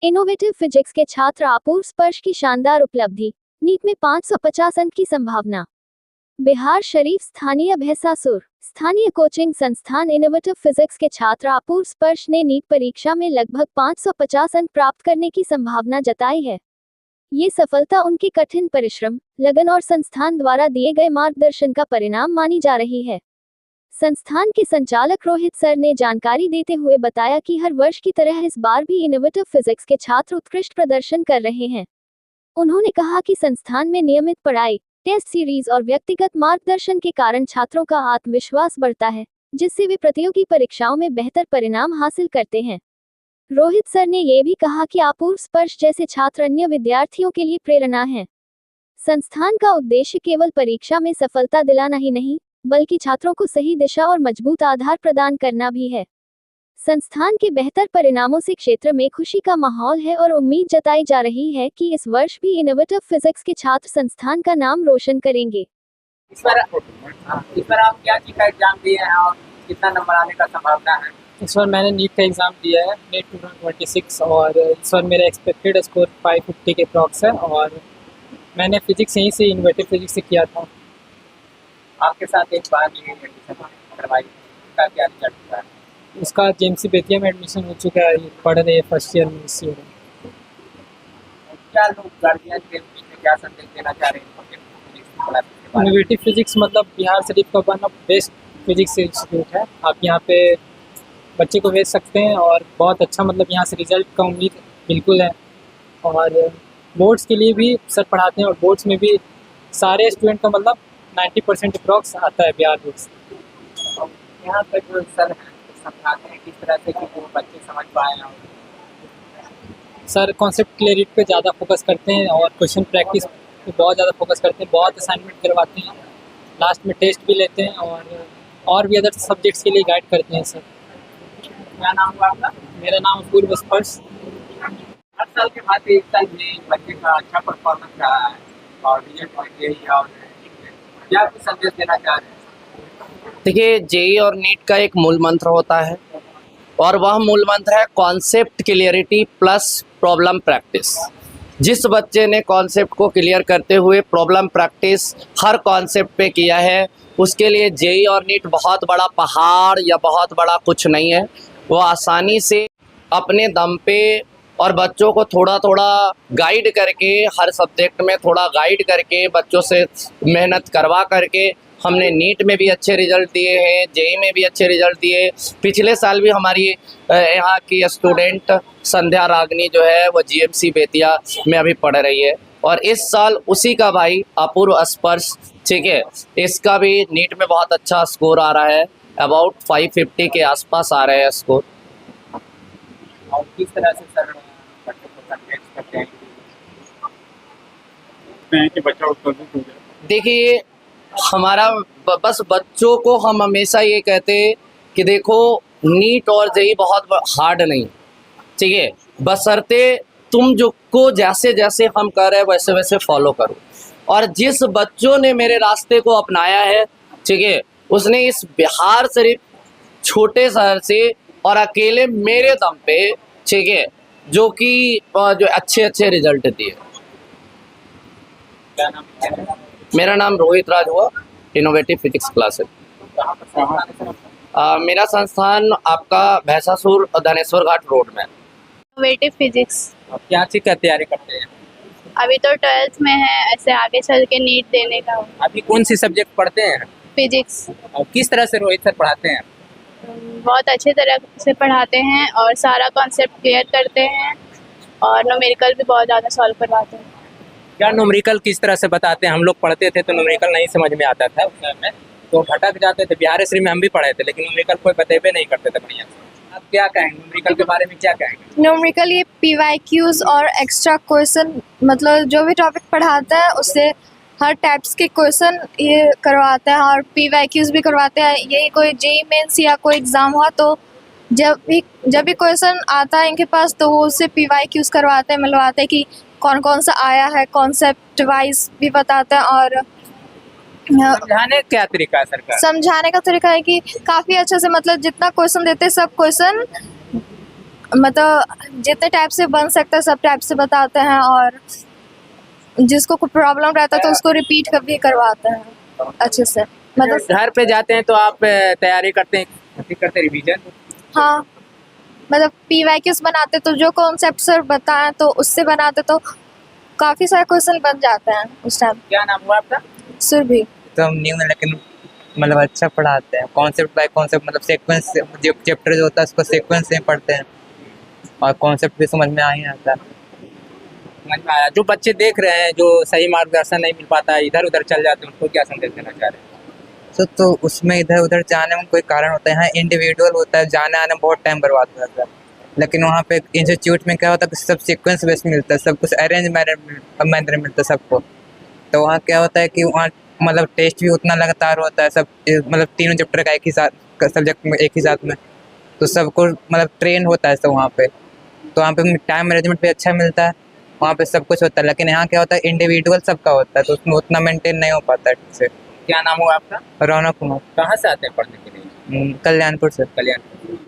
Innovative physics के छात्र अपूर्व स्पर्श की शानदार उपलब्धि। नीट में 550 अंक की संभावना। बिहार शरीफ स्थानीय भैंसासुर स्थानीय कोचिंग संस्थान इनोवेटिव फिजिक्स के छात्र अपूर्व स्पर्श ने नीट परीक्षा में लगभग 550 अंक प्राप्त करने की संभावना जताई है। ये सफलता उनके कठिन परिश्रम, लगन और संस्थान द्वारा दिए गए मार्गदर्शन का परिणाम मानी जा रही है। संस्थान के संचालक रोहित सर ने जानकारी देते हुए बताया कि हर वर्ष की तरह इस बार भी इनोवेटिव फिजिक्स के छात्र उत्कृष्ट प्रदर्शन कर रहे हैं। उन्होंने कहा कि संस्थान में नियमित पढ़ाई, टेस्ट सीरीज और व्यक्तिगत मार्गदर्शन के कारण छात्रों का आत्मविश्वास बढ़ता है, जिससे वे प्रतियोगी परीक्षाओं में बेहतर परिणाम हासिल करते हैं। रोहित सर ने यह भी कहा कि अपूर्व स्पर्श जैसे छात्र अन्य विद्यार्थियों के लिए प्रेरणा हैं। संस्थान का उद्देश्य केवल परीक्षा में सफलता दिलाना ही नहीं, बल्कि छात्रों को सही दिशा और मजबूत आधार प्रदान करना भी है। संस्थान के बेहतर परिणामों से क्षेत्र में खुशी का माहौल है और उम्मीद जताई जा रही है कि इस वर्ष भी इनोवेटिव फिजिक्स के छात्र संस्थान का नाम रोशन करेंगे। इस बार आप क्या चीज का एग्जाम दिए हैं और कितना नंबर आने का संभावना है? इस बार मैंने नीट का एग्ज़ाम दिया है, नीट 2026, और इस बार मेरा एक्सपेक्टेड स्कोर 550 के अप्रॉक्स है। और मैंने फिजिक्स यहीं से इनोवेटिव फिजिक्स से किया था। आपके साथ एक बार भी एडमिशन करवाई, उसका क्या रिजल्ट हुआ है? उसका जेएमसी बेतिया में एडमिशन हो चुका है, पढ़ रहे हैं फर्स्ट ईयर में इस ईयर। क्या लोग गार्जियन के बीच में क्या संदेश देना चाह रहे हैं? इनोवेटिव फिजिक्स मतलब बिहार शरीफ का one of best physics institute है। आप यहाँ पे बच्चे को भेज सकते हैं और बहुत अच्छा मतलब यहाँ से रिजल्ट का उम्मीद बिल्कुल है। और बोर्ड्स के लिए भी सर पढ़ाते हैं और बोर्ड्स में भी सारे स्टूडेंट का मतलब 90% अप्रॉक्स आता है बिहार बोर्ड से। यहाँ पर जो सर हैं समझाते हैं किस तरह से कि वो बच्चे समझ पाए हैं। सर कॉन्सेप्ट क्लियरिटी पे ज़्यादा फोकस करते हैं और क्वेश्चन प्रैक्टिस पे बहुत ज़्यादा फोकस करते हैं, बहुत असाइनमेंट करवाते हैं, लास्ट में टेस्ट भी लेते हैं और भी अदर सब्जेक्ट्स के लिए गाइड करते हैं सर। क्या नाम हुआ आपका? मेरा नाम अपूर्व स्पर्श। हर साल के बाद एक साल में बच्चे का अच्छा परफॉर्मेंस रहा है और रिजल्ट और क्या कुछ संदेश देना चाह रहे हैं? देखिए, जेई और नीट का एक मूल मंत्र होता है और वह मूल मंत्र है concept clarity plus problem practice. जिस बच्चे ने कॉन्सेप्ट को क्लियर करते हुए प्रॉब्लम प्रैक्टिस हर कॉन्सेप्ट पे किया है, उसके लिए जेई और नीट बहुत बड़ा पहाड़ या बहुत बड़ा कुछ नहीं है। वो आसानी से अपने दम पे और बच्चों को थोड़ा थोड़ा गाइड करके, हर सब्जेक्ट में थोड़ा गाइड करके, बच्चों से मेहनत करवा करके हमने नीट में भी अच्छे रिजल्ट दिए हैं, जेई में भी अच्छे रिजल्ट दिए। पिछले साल भी हमारी यहाँ की स्टूडेंट संध्या रागनी जो है वो जीएमसी बेतिया में अभी पढ़ रही है और इस साल उसी का भाई अपूर्व स्पर्श, ठीक है, इसका भी नीट में बहुत अच्छा स्कोर आ रहा है, अबाउट 550 के आसपास आ रहे हैं स्कोर। और किस तरह से सर बच्चों को संदेश करते हैं कि बच्चा उत्साहित हो जाए? देखिए, हमारा बस बच्चों को हम हमेशा ये कहते हैं कि देखो, नीट और जेई बहुत हार्ड नहीं, ठीक है, बशर्ते तुम जो को जैसे जैसे हम कर रहे हैं वैसे वैसे फॉलो करो। और जिस बच्चों ने मेरे रास्ते को अपनाया है, ठीक है, उसने इस बिहार शरीफ छोटे शहर से और अकेले मेरे दम पे, ठीक है, जो अच्छे अच्छे रिजल्ट दिए। क्या नाम है? मेरा नाम रोहित राज हुआ, इनोवेटिव फिजिक्स क्लासेस। मेरा संस्थान आपका भैंसासुर धनेश्वर घाट रोड में। इनोवेटिव फिजिक्स आप क्या चीज का तैयारी करते हैं? अभी तो 12th में है, ऐसे आगे चल के नीट देने का। अभी कौन सी सब्जेक्ट पढ़ते हैं फिजिक्स और किस तरह से रोहित सर पढ़ाते हैं? बहुत अच्छे तरह से पढ़ाते हैं और सारा कॉन्सेप्ट क्लियर करते हैं और न्यूमेरिकल भी बहुत ज़्यादा सॉल्व करवाते हैं। क्या न्यूमेरिकल किस तरह से बताते हैं? हम लोग पढ़ते थे तो न्यूमेरिकल नहीं समझ में आता था उस समय में, तो भटक जाते थे। बिहार श्री में हम भी पढ़े थे लेकिन न्यूमेरिकल कोई बतेबे नहीं करते थे बढ़िया से। आप क्या कहेंगे न्यूमेरिकल के बारे में, क्या कहेंगे? न्यूमेरिकल ये PYQs और एक्स्ट्रा क्वेश्चन, मतलब जो भी टॉपिक पढ़ाता है उससे हर टाइप्स के क्वेश्चन ये करवाता है और PYQs भी करवाते हैं। यही कोई जेईई मेंस या कोई एग्ज़ाम हुआ तो जब भी क्वेश्चन आता है इनके पास तो वो उससे PYQs करवाते हैं, मिलवाते हैं कि कौन कौन सा आया है, कॉन्सेप्ट वाइज भी बताते हैं। और समझाने क्या तरीका है सर का? समझाने का तरीका है कि काफ़ी अच्छे से, मतलब जितना क्वेश्चन देते हैं सब क्वेश्चन मतलब जितने टाइप से बन सकता है सब टाइप से बताते हैं, और जिसको कोई प्रॉब्लम रहता है तो उसको रिपीट भी करवाते हैं अच्छे से। मतलब घर पे जाते हैं तो आप तैयारी करते हैं, करते रिवीजन? हाँ, मतलब PYQs बनाते तो जो कॉन्सेप्ट सर बताएं तो उससे बनाते तो काफ़ी सारे क्वेश्चन बन जाते हैं उस टाइम। क्या नाम हुआ आपका? सुरभि। तो हम न्यू हैं लेकिन मतलब अच्छा पढ़ाते हैं, कॉन्सेप्ट बाय कॉन्सेप्ट, मतलब सीक्वेंस जो चैप्टर जो होता है उसको सीक्वेंस से पढ़ते हैं और कॉन्सेप्ट भी समझ में आ ही आता है। समझ में आया। जो बच्चे देख रहे हैं जो सही मार्गदर्शन नहीं मिल पाता है, इधर उधर चल जाते हैं, उनको क्या संदेश देना चाह रहे हैं? तो उसमें इधर उधर जाने में कोई कारण होता है, यहाँ इंडिविजुअल होता है, जाने आने में बहुत टाइम बर्बाद हो जाता है, लेकिन वहाँ पे इंस्टीट्यूट में क्या होता है कि सब सीक्वेंस बेस मिलता है, सब कुछ अरेंज मैनर मिलता है सबको। तो वहाँ क्या होता है कि वहाँ मतलब टेस्ट भी उतना लगातार होता है, सब मतलब तीनों चैप्टर का एक ही साथ सब्जेक्ट में एक ही साथ में, तो सबको मतलब ट्रेन होता है सब वहाँ पे। तो वहाँ पे टाइम मैनेजमेंट भी अच्छा मिलता है, वहाँ पे सब कुछ होता है। लेकिन यहाँ क्या होता है इंडिविजुअल सबका होता है, तो उसमें उतना मेंटेन नहीं हो पाता है ठीक से। क्या नाम हुआ आपका? रौनक कुमार, कहाँ से आते हैं पढ़ने के लिए? कल्याणपुर से। कल्याण।